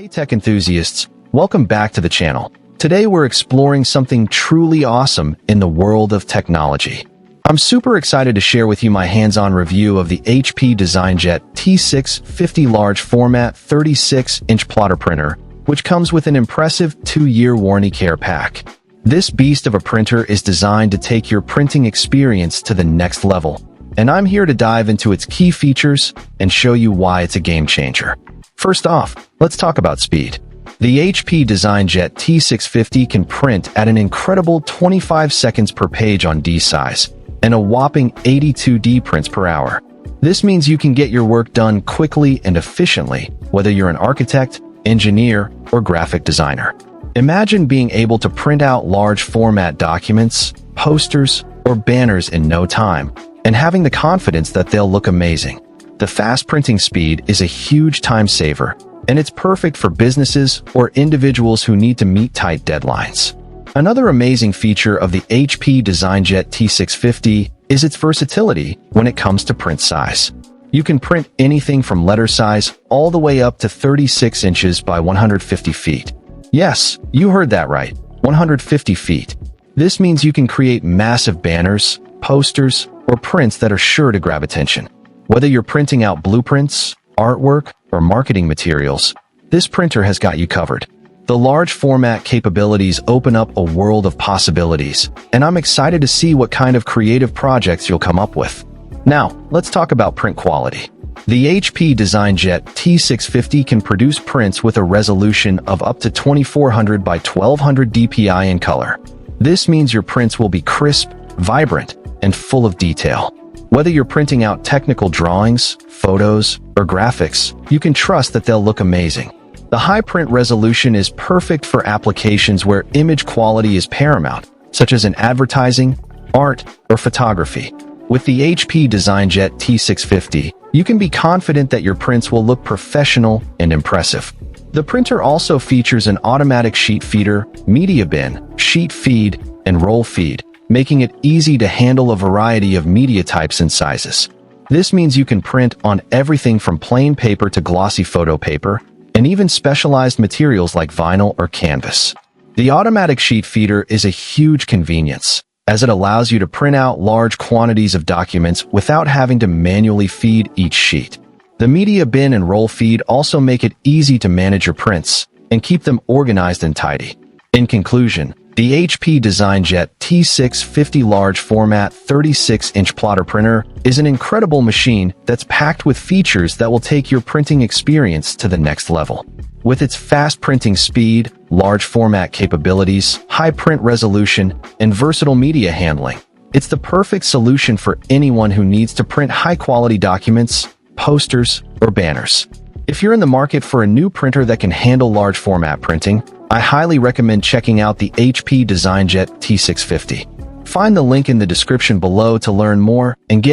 Hey tech enthusiasts, welcome back to the channel. Today we're exploring something truly awesome in the world of technology. I'm super excited to share with you my hands-on review of the HP DesignJet T650 large format 36-inch plotter printer, which comes with an impressive 2-year warranty care pack. This beast of a printer is designed to take your printing experience to the next level, and I'm here to dive into its key features and show you why it's a game changer. First off, let's talk about speed. The HP DesignJet T650 can print at an incredible 25 seconds per page on D size and a whopping 82 D prints per hour. This means you can get your work done quickly and efficiently, whether you're an architect, engineer, or graphic designer. Imagine being able to print out large format documents, posters, or banners in no time, and having the confidence that they'll look amazing. The fast printing speed is a huge time saver, and it's perfect for businesses or individuals who need to meet tight deadlines. Another amazing feature of the HP DesignJet T650 is its versatility when it comes to print size. You can print anything from letter size all the way up to 36 inches by 150 feet. Yes, you heard that right, 150 feet. This means you can create massive banners, posters, or prints that are sure to grab attention. Whether you're printing out blueprints, artwork, or marketing materials, this printer has got you covered. The large format capabilities open up a world of possibilities, and I'm excited to see what kind of creative projects you'll come up with. Now, let's talk about print quality. The HP DesignJet T650 can produce prints with a resolution of up to 2400 by 1200 dpi in color. This means your prints will be crisp, vibrant, and full of detail. Whether you're printing out technical drawings, photos, or graphics, you can trust that they'll look amazing. The high print resolution is perfect for applications where image quality is paramount, such as in advertising, art, or photography. With the HP DesignJet T650, you can be confident that your prints will look professional and impressive. The printer also features an automatic sheet feeder, media bin, sheet feed, and roll feed, making it easy to handle a variety of media types and sizes. This means you can print on everything from plain paper to glossy photo paper, and even specialized materials like vinyl or canvas. The automatic sheet feeder is a huge convenience, as it allows you to print out large quantities of documents without having to manually feed each sheet. The media bin and roll feed also make it easy to manage your prints and keep them organized and tidy. In conclusion, the HP DesignJet T650 large format 36-inch plotter printer is an incredible machine that's packed with features that will take your printing experience to the next level. With its fast printing speed, large format capabilities, high print resolution, and versatile media handling, it's the perfect solution for anyone who needs to print high-quality documents, posters, or banners. If you're in the market for a new printer that can handle large format printing, I highly recommend checking out the HP DesignJet T650. Find the link in the description below to learn more and get